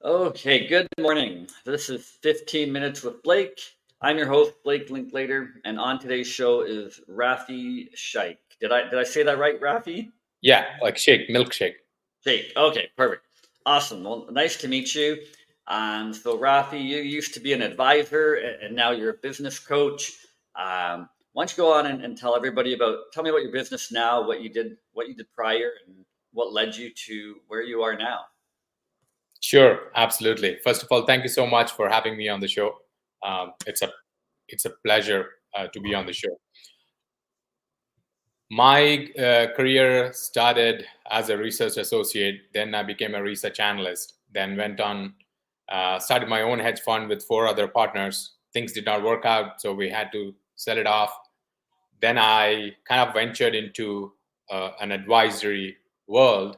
Okay, good morning. This is 15 Minutes with Blake. I'm your host, Blake Linklater, and on today's show is Rafi Shaik. Did I say that right, Rafi? Yeah, like shake, milkshake. Shaik. Okay, perfect. Awesome. Well, nice to meet you. So Rafi, you used to be an advisor, and now you're a business coach. Why don't you go on and tell me about your business now, what you did prior, and what led you to where you are now. Sure, absolutely. First of all, thank you so much for having me on the show. It's a pleasure to be on the show. My career started as a research associate. Then I became a research analyst. Then went on, started my own hedge fund with four other partners. Things did not work out, so we had to sell it off. Then I kind of ventured into an advisory world,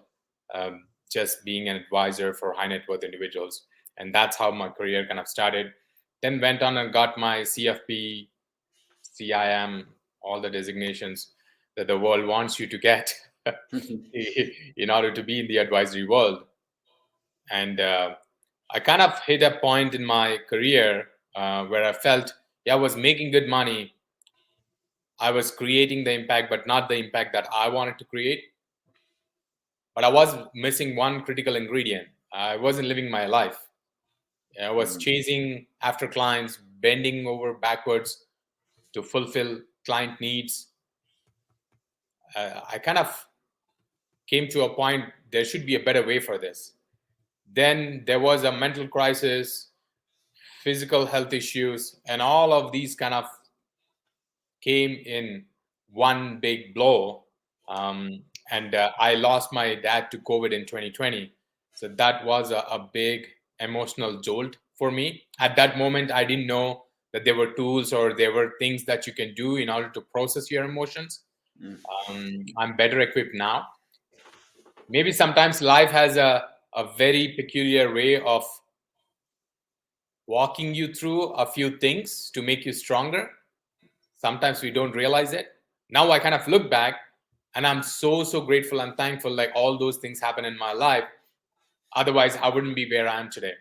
just being an advisor for high net worth individuals. And that's how my career kind of started. Then went on and got my CFP, CIM, all the designations that the world wants you to get in order to be in the advisory world. And I kind of hit a point in my career where I felt, yeah, I was making good money. I was creating the impact, but not the impact that I wanted to create. But I was missing one critical ingredient. I wasn't living my life. I was chasing after clients, bending over backwards to fulfill client needs. I kind of came to a point there should be a better way for this. Then there was a mental crisis, physical health issues, and all of these kind of came in one big blow. And I lost my dad to COVID in 2020. So that was a big emotional jolt for me. At that moment, I didn't know that there were tools or there were things that you can do in order to process your emotions. I'm better equipped now. Maybe sometimes life has a very peculiar way of walking you through a few things to make you stronger. Sometimes we don't realize it. Now I kind of look back and I'm so grateful and thankful like all those things happen in my life. Otherwise, I wouldn't be where I am today.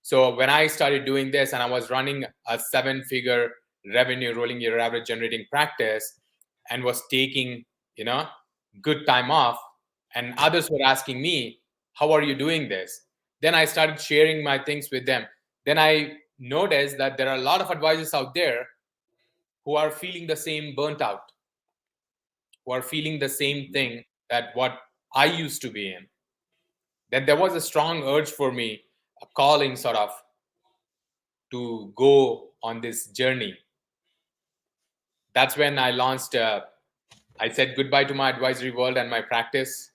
So when I started doing this and I was running a 7-figure revenue rolling year average generating practice and was taking, good time off, and others were asking me, how are you doing this? Then I started sharing my things with them. Then I noticed that there are a lot of advisors out there who are feeling the same burnt out, who are feeling the same thing that what I used to be in. Then there was a strong urge for me, a calling sort of, to go on this journey. That's when I launched, I said goodbye to my advisory world and my practice.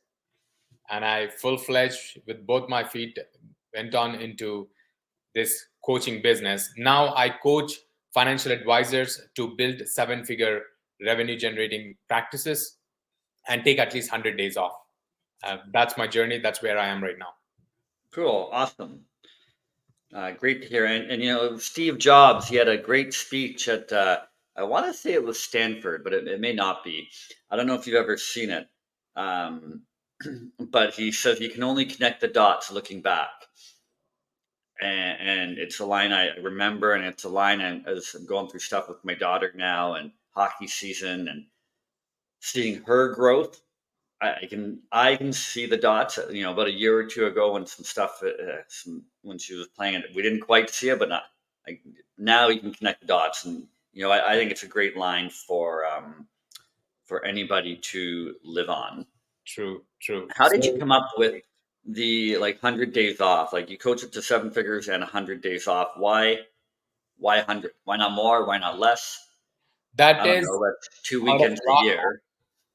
And I full-fledged with both my feet went on into this coaching business. Now I coach financial advisors to build 7-figure revenue generating practices and take at least 100 days off. That's my journey. That's where I am right now. Cool, awesome. Great to hear. And Steve Jobs, he had a great speech at, I want to say it was Stanford, but it may not be. I don't know if you've ever seen it. Um, but he says you can only connect the dots looking back. And it's a line I remember, and it's a line as I'm going through stuff with my daughter now and hockey season and seeing her growth. I can see the dots. About a year or two ago when some stuff, when she was playing it, we didn't quite see it, but not like now you can connect the dots, and I think it's a great line for anybody to live on. True, true. How did you come up with the 100 days off? Like you coach it to 7 figures and 100 days off. Why 100? Why not more? Why not less? I That don't is know. That's two out of weekends a lot, year.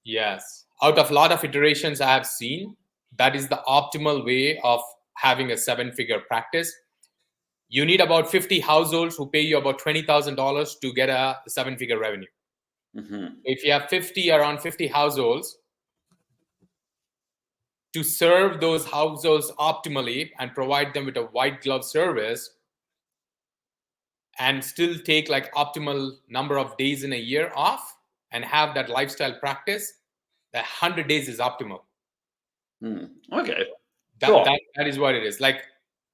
yes, out of a lot of iterations I have seen, that is the optimal way of having a 7-figure practice. You need about 50 households who pay you about $20,000 to get a 7-figure revenue. If you have around 50 households, to serve those households optimally and provide them with a white glove service and still take like optimal number of days in a year off and have that lifestyle practice, the 100 days is optimal. Okay. That, Cool. that that is what it is. Like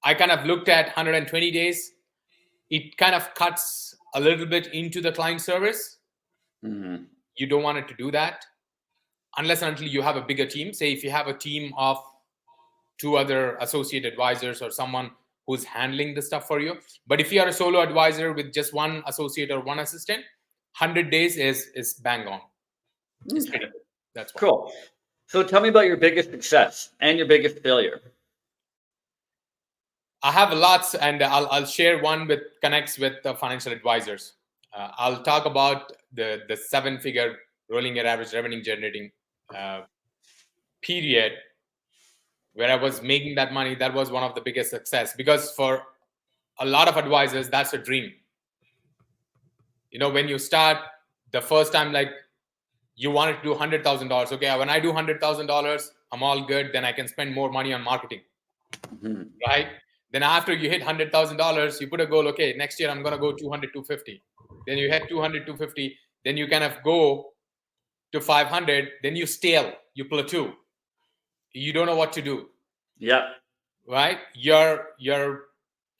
I kind of looked at 120 days. It kind of cuts a little bit into the client service. Mm-hmm. You don't want it to do that unless and until you have a bigger team. Say if you have a team of 2 other associate advisors or someone who's handling the stuff for you. But if you are a solo advisor with just one associate or one assistant, 100 days is bang on. It's Okay. pretty good. That's why. Cool. So tell me about your biggest success and your biggest failure. I have lots, and I'll share one with connects with the financial advisors. I'll talk about the 7-figure rolling year average revenue generating period where I was making that money. That was one of the biggest success, because for a lot of advisors, that's a dream. When you start the first time, like you wanted to do $100,000. Okay, when I do $100,000, I'm all good. Then I can spend more money on marketing, Mm-hmm. right? Then after you hit $100,000, you put a goal. Okay, next year I'm gonna go 200, 250. Then you hit 200, 250. Then you kind of go to 500. Then you stale, you plateau. You don't know what to do, Yep. right? You're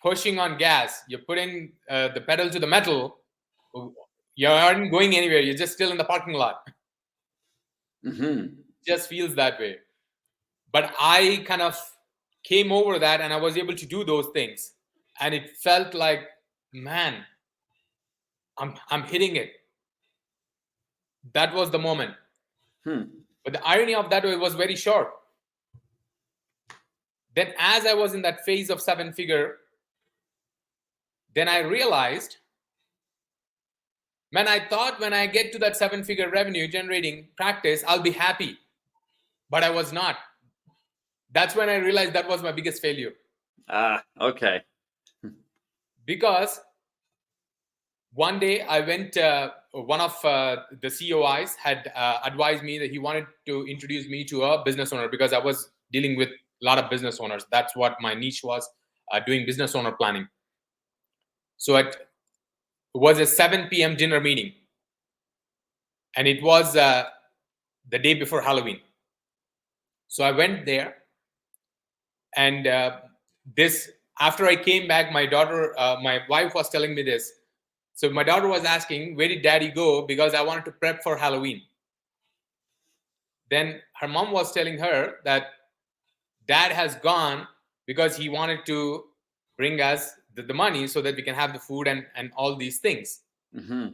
pushing on gas. You're putting the pedal to the metal. You aren't going anywhere. You're just still in the parking lot. Mm-hmm. Just feels that way. But I kind of came over that, and I was able to do those things, and it felt like, man, I'm hitting it. That was the moment. Hmm. But the irony of that was very short. Then as I was in that phase of 7-figure, then I realized, man, I thought when I get to that 7-figure revenue generating practice, I'll be happy. But I was not. That's when I realized that was my biggest failure. Okay. Because one day I went, one of the COIs had advised me that he wanted to introduce me to a business owner, because I was dealing with a lot of business owners. That's what my niche was, doing business owner planning. So it was a 7 p.m. dinner meeting, and it was the day before Halloween. So I went there, and this after I came back, my wife was telling me this. So my daughter was asking, where did daddy go? Because I wanted to prep for Halloween. Then her mom was telling her that dad has gone because he wanted to bring us the money so that we can have the food and all these things. Mm-hmm.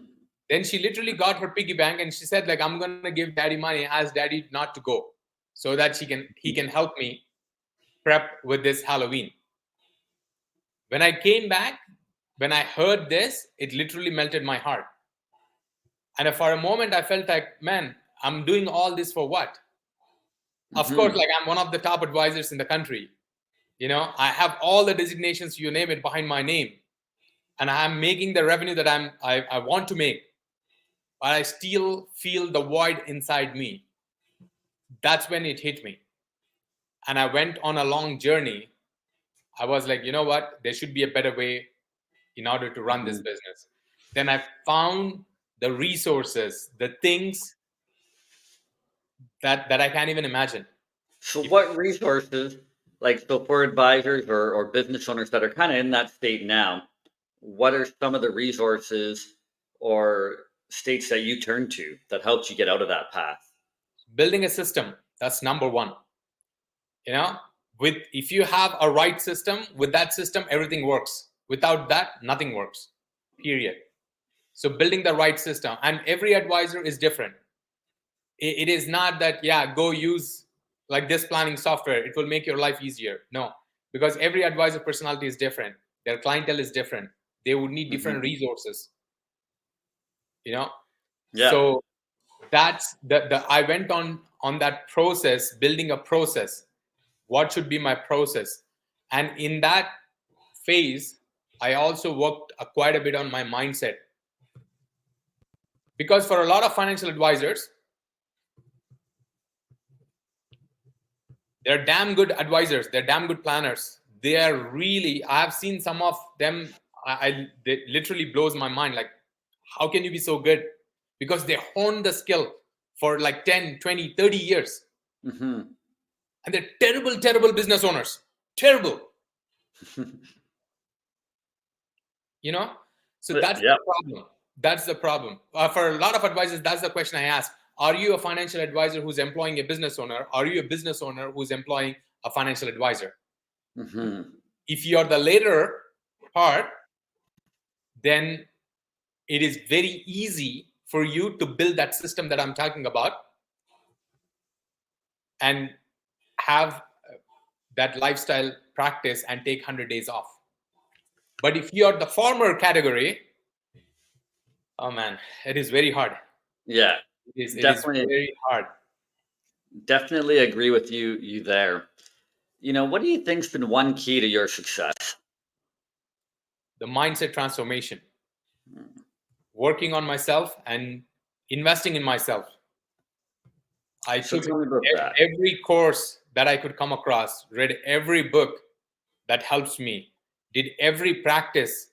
Then she literally got her piggy bank, and she said, like, I'm going to give daddy money, ask daddy not to go, so that he can help me prep with this Halloween. When I came back, when I heard this, it literally melted my heart. And for a moment, I felt like, man, I'm doing all this for what? Of course, Mm-hmm. like, I'm one of the top advisors in the country. I have all the designations, you name it, behind my name. And I'm making the revenue that I want to make. But I still feel the void inside me. That's when it hit me. And I went on a long journey. I was like, you know what? There should be a better way in order to run this Mm-hmm. business. Then I found the resources, the things that I can't even imagine. So If what resources, like so for advisors or business owners that are kind of in that state now, what are some of the resources or states that you turn to that helps you get out of that path? building a system, that's number one. You know, with if you have a right system, with that system, everything works. Without that, nothing works. Period. So building the right system, and every advisor is different. It is not that, yeah, go use like this planning software, it will make your life easier. No, because every advisor personality is different, their clientele is different, they would need different Mm-hmm. resources, you know. Yeah. So that's the I went on that process, building a process. What should be my process? And in that phase, I also worked quite a bit on my mindset, because for a lot of financial advisors, they're damn good advisors, they're damn good planners, they are really, I have seen some of them, they literally blows my mind, like, how can you be so good? Because they hone the skill for like 10, 20, 30 years, Mm-hmm. and they're terrible business owners, terrible. You know, so But that's the yeah. problem. That's the problem. For a lot of advisors, that's the question I ask. Are you a financial advisor who's employing a business owner? Are you a business owner who's employing a financial advisor? If you're the later part, then it is very easy for you to build that system that I'm talking about and have that lifestyle practice and take 100 days off. But if you're the former category, oh man, it is very hard. Yeah. It is Definitely, very hard. definitely agree with you there. What do you think's been one key to your success? The mindset transformation, working on myself and investing in myself. I So took tell me about that. every course that I could come across, read every book that helps me, did every practice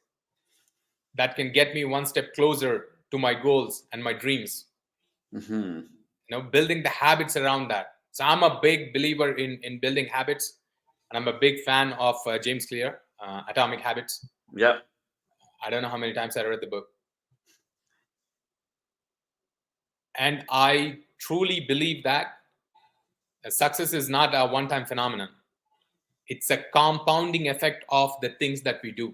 that can get me one step closer to my goals and my dreams. Building the habits around that. So I'm a big believer in building habits, and I'm a big fan of James Clear, Atomic Habits. Yep. I don't know how many times I read the book. And I truly believe that success is not a one-time phenomenon. It's a compounding effect of the things that we do.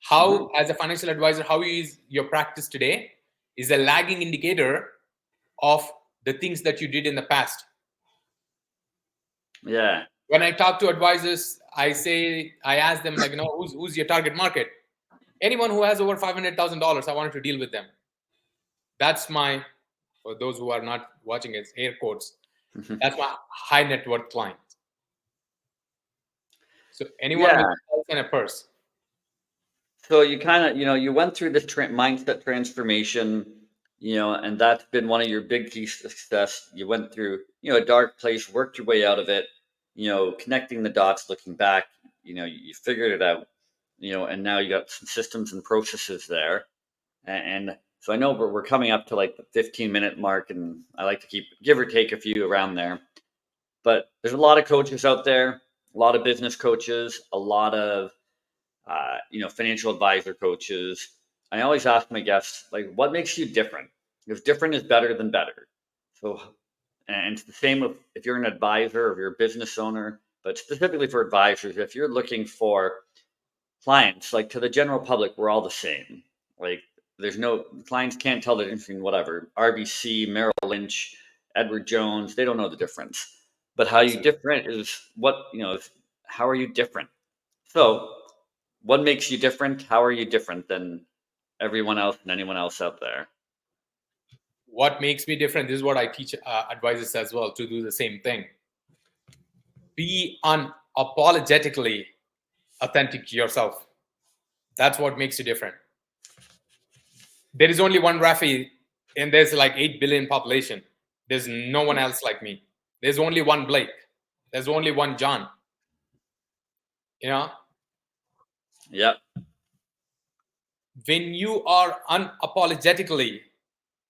How, as a financial advisor, how is your practice today is a lagging indicator of the things that you did in the past. Yeah. When I talk to advisors, I ask them, like, who's your target market? Anyone who has over $500,000, I wanted to deal with them. That's my, for those who are not watching it, air quotes, that's my high net worth client. So anyone Yeah. with a purse. So you kind of, you went through this mindset transformation, and that's been one of your big keys to success. You went through, a dark place, worked your way out of it, connecting the dots, looking back, you figured it out, and now you got some systems and processes there. And so I know we're coming up to like the 15-minute mark, and I like to keep give or take a few around there. But there's a lot of coaches out there, a lot of business coaches, a lot of financial advisor coaches. I always ask my guests, like, what makes you different? Because different is better than better. So, and it's the same if you're an advisor or if you're a business owner, but specifically for advisors, if you're looking for clients, like to the general public, we're all the same. Like, there's no clients can't tell the difference between whatever RBC, Merrill Lynch, Edward Jones. They don't know the difference. But how you Absolutely. different is what how are you different? So, what makes you different? How are you different than everyone else and anyone else out there? What makes me different, this is what I teach advisors as well, to do the same thing. Be unapologetically authentic to yourself. That's what makes you different. There is only one Rafi, and there's like 8 billion population. There's no one else like me. There's only one Blake. There's only one John. Yep. When you are unapologetically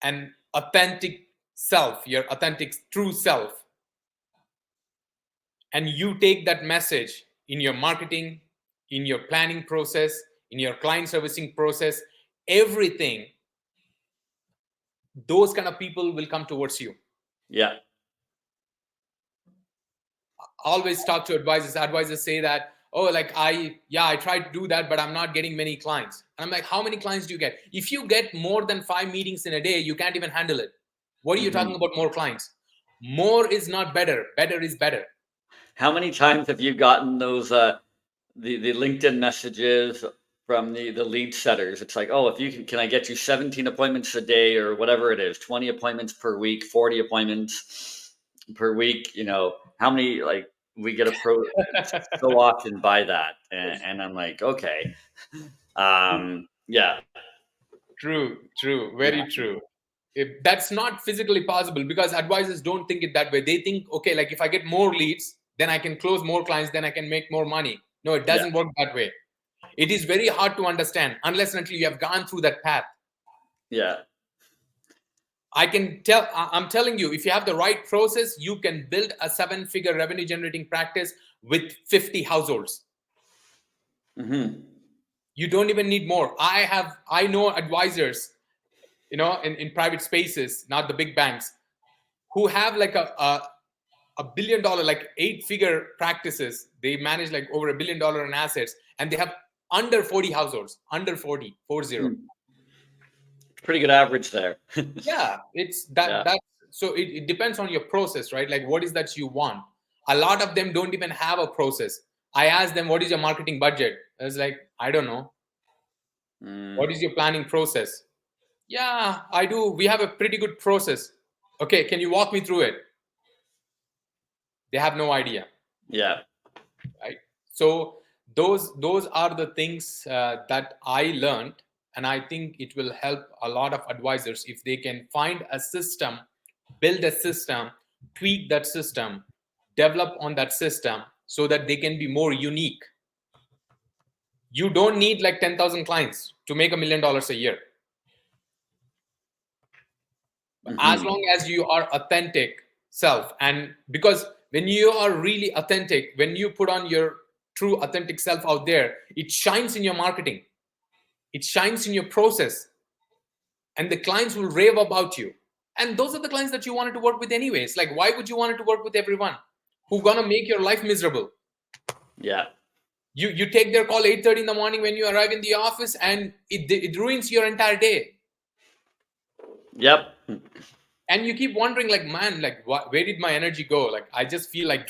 an authentic self, your authentic true self, and you take that message in your marketing, in your planning process, in your client servicing process, everything, those kind of people will come towards you. Yeah. Always talk to advisors. Advisors say that, oh, like I tried to do that, but I'm not getting many clients. And I'm like, how many clients do you get? If you get more than 5 meetings in a day, you can't even handle it. What are you talking about more clients? More is not better. Better is better. How many times have you gotten those the LinkedIn messages from the lead setters? It's like, oh, if you can I get you 17 appointments a day or whatever it is, 20 appointments per week, 40 appointments per week. How many like we get approached so often by that, and I'm like, okay, yeah, True, yeah, very true. That's not physically possible because advisors don't think it that way. They think, okay, like if I get more leads, then I can close more clients, then I can make more money. No, it yeah, doesn't work that way. It is very hard to understand unless and until you have gone through that path. yeah. I'm telling you, if you have the right process, you can build a 7-figure revenue generating practice with 50 households. Mm-hmm. You don't even need more. I know advisors, in private spaces, not the big banks, who have like a $1 billion, like 8-figure practices. They manage like over $1 billion in assets, and they have under 40 households, under 40. Pretty good average there. Yeah, it's that Yeah. that so it depends on your process, right? Like what is that you want. A lot of them don't even have a process. I asked them, what is your marketing budget? I was like, I don't know. What is your planning process? Yeah, I do. We have a pretty good process. Okay, can you walk me through it? They have no idea, Yeah. right? So those are the things that I learned, and I think it will help a lot of advisors if they can find a system, build a system, tweak that system, develop on that system, so that they can be more unique. You don't need like 10,000 clients to make $1 million a year. As Mm-hmm. long as you are authentic self, and because when you are really authentic, when you put on your true authentic self out there, it shines in your marketing, it shines in your process, and the clients will rave about you. And those are the clients that you wanted to work with anyways. Like, why would you want to work with everyone who gonna make your life miserable? Yeah. You take their call 8:30 in the morning when you arrive in the office, and it ruins your entire day. Yep. And you keep wondering, like, man, like, where did my energy go? Like, I just feel like